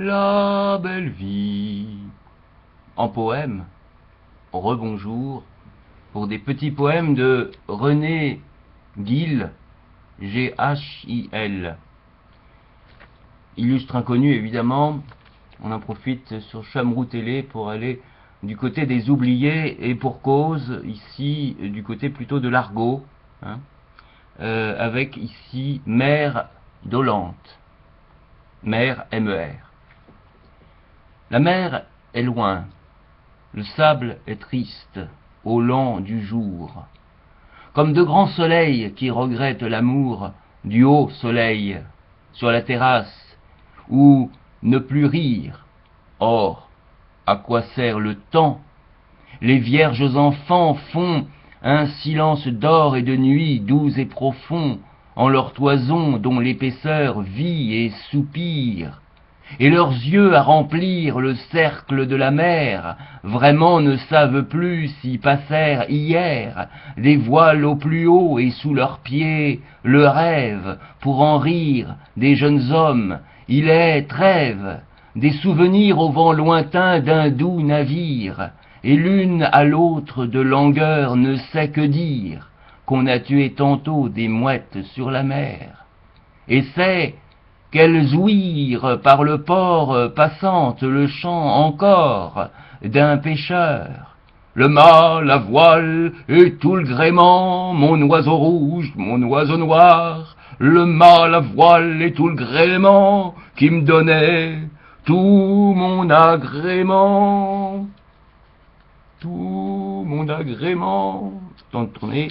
la belle vie. En poème, rebonjour, pour des petits poèmes de René Ghil, G-H-I-L. Illustre inconnu, évidemment, on en profite sur Chamrou Télé pour aller du côté des oubliés, et pour cause, ici, du côté plutôt de l'argot, hein, avec ici Mer dolente, mer M-E-R. La mer est loin, le sable est triste, au lent du jour, comme de grands soleils qui regrettent l'amour du haut soleil, sur la terrasse, où ne plus rire. Or, à quoi sert le temps? Les vierges enfants font un silence d'or et de nuit doux et profond, en leur toison dont l'épaisseur vit et soupire, et leurs yeux à remplir le cercle de la mer, vraiment ne savent plus s'y passèrent hier des voiles au plus haut et sous leurs pieds le rêve, pour en rire des jeunes hommes, il est trêve, des souvenirs au vent lointain d'un doux navire, et l'une à l'autre de langueur ne sait que dire, qu'on a tué tantôt des mouettes sur la mer. Et c'est qu'elles ouïrent par le port passante le chant encore d'un pêcheur. Le mât, la voile et tout le gréement, mon oiseau rouge, mon oiseau noir, le mât, la voile et tout le gréement qui me donnait tout mon agrément. Tout mon agrément. Temps de tourner.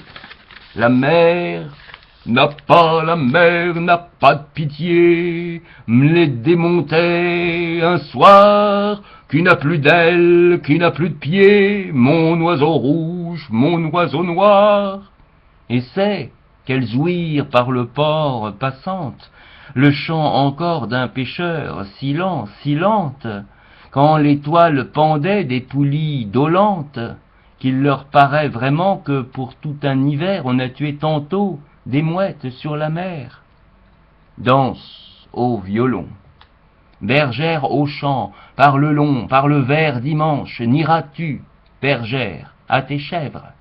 La mer n'a pas de pitié, me les démontait un soir, qui n'a plus d'ailes, qui n'a plus de pieds, mon oiseau rouge, mon oiseau noir. Et c'est qu'elles ouïrent par le port passante le chant encore d'un pêcheur, silente, quand l'étoile pendait des poulies dolentes, qu'il leur paraît vraiment que pour tout un hiver on a tué tantôt des mouettes sur la mer. Danse au violon, bergère au chant, par le vert dimanche, n'iras-tu, bergère, à tes chèvres?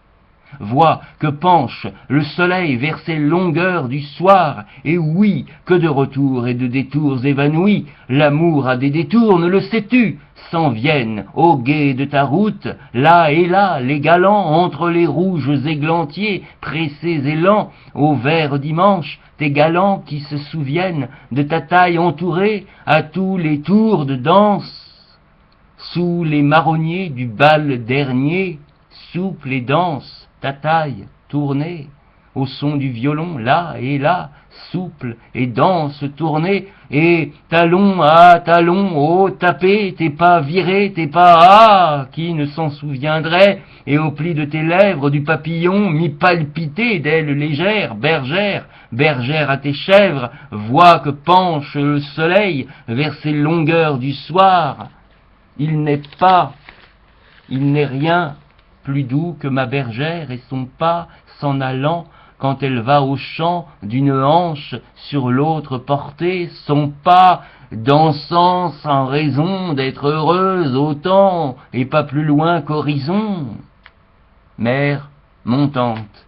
Vois que penche le soleil vers ces longueurs du soir, et oui, que de retours et de détours évanouis, l'amour a des détours, ne le sais-tu? S'en viennent au gué de ta route, là et là, les galants, entre les rouges églantiers, pressés et lents, au vert dimanche, tes galants qui se souviennent de ta taille entourée, à tous les tours de danse, sous les marronniers du bal dernier, souple et dense, ta taille tournée, au son du violon, là et là, souple et dense tournée, et talon à talon, oh tapé, tes pas virés, tes pas, ah, qui ne s'en souviendrait, et au pli de tes lèvres du papillon, mi-palpité d'ailes légères, bergère à tes chèvres, vois que penche le soleil vers ces longueurs du soir. Il n'est rien plus doux que ma bergère et son pas s'en allant quand elle va au champ d'une hanche sur l'autre portée, son pas dansant sans raison d'être heureuse autant et pas plus loin qu'horizon. Mer montante,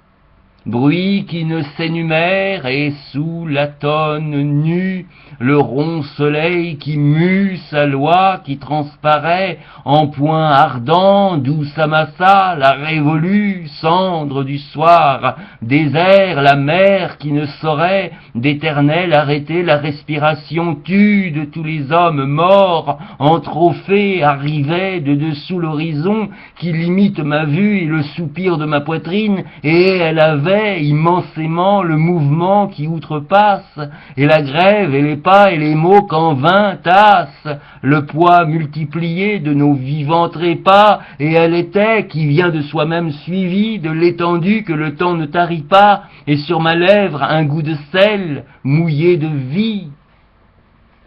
bruit qui ne s'énumère, et sous la tonne nue, le rond soleil qui mue sa loi, qui transparaît en point ardent, d'où s'amassa la révolue cendre du soir, désert, la mer qui ne saurait d'éternel arrêter la respiration tue de tous les hommes morts, en trophée arrivait de dessous l'horizon, qui limite ma vue et le soupir de ma poitrine, et elle avait immensément le mouvement qui outrepasse, et la grève et les pas et les mots qu'en vain tassent, le poids multiplié de nos vivants trépas, et elle était, qui vient de soi-même suivie, de l'étendue que le temps ne tarit pas, et sur ma lèvre un goût de sel, mouillé de vie.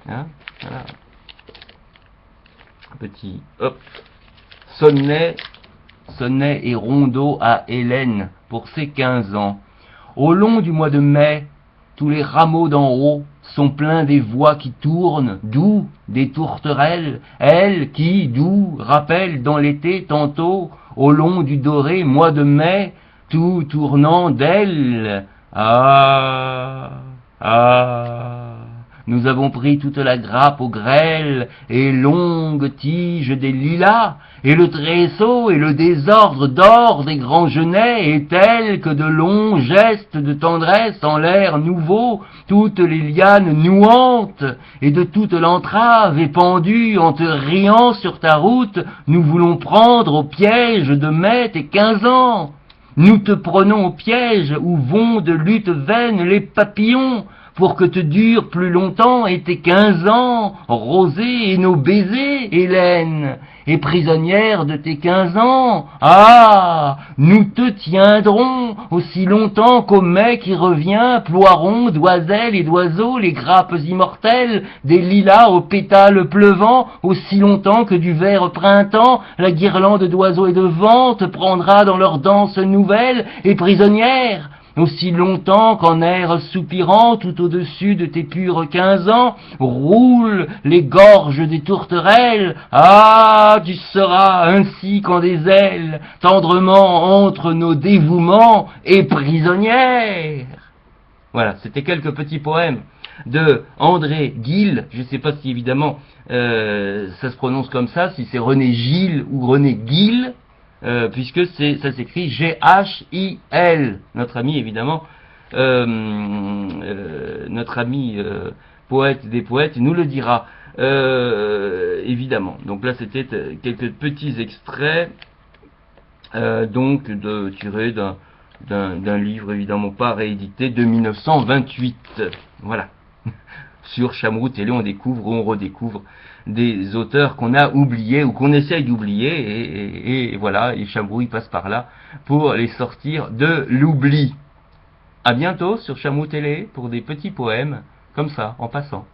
Hein, voilà. Petit, hop, sonnet et rondeau à Hélène pour ses 15 ans. Au long du mois de mai, tous les rameaux d'en haut sont pleins des voix qui tournent, doux, des tourterelles, elles qui, doux, rappellent dans l'été tantôt, au long du doré mois de mai, tout tournant d'elles. Ah, ah, nous avons pris toute la grappe aux grêles et longues tiges des lilas, et le tréceau et le désordre d'or des grands genêts est tel que de longs gestes de tendresse en l'air nouveau, toutes les lianes nouantes, et de toute l'entrave épandue en te riant sur ta route, nous voulons prendre au piège de mai tes 15 ans. Nous te prenons au piège où vont de lutte vaine les papillons, pour que te durent plus longtemps et tes 15 ans, rosés et nos baisers, Hélène, et prisonnière de tes 15 ans, ah, nous te tiendrons aussi longtemps qu'au mai qui revient, ploierons, d'oiselles et d'oiseaux, les grappes immortelles, des lilas aux pétales pleuvants, aussi longtemps que du vert printemps, la guirlande d'oiseaux et de vent te prendra dans leur danse nouvelle et prisonnière, aussi longtemps qu'en air soupirant, tout au-dessus de tes purs 15 ans, roulent les gorges des tourterelles. Ah, tu seras ainsi qu'en des ailes, tendrement entre nos dévouements et prisonnière. Voilà, c'était quelques petits poèmes de André Gille. Je ne sais pas si évidemment ça se prononce comme ça, si c'est René Gille ou René Gille. Puisque ça s'écrit G-H-I-L, notre ami évidemment, notre ami poète des poètes nous le dira, évidemment. Donc là c'était quelques petits extraits, donc tirés d'un livre évidemment pas réédité de 1928, voilà. Sur Chameroux Télé, on découvre ou on redécouvre des auteurs qu'on a oubliés ou qu'on essaye d'oublier, et voilà, et Chameroux il passe par là pour les sortir de l'oubli. À bientôt sur Chameroux Télé pour des petits poèmes comme ça, en passant.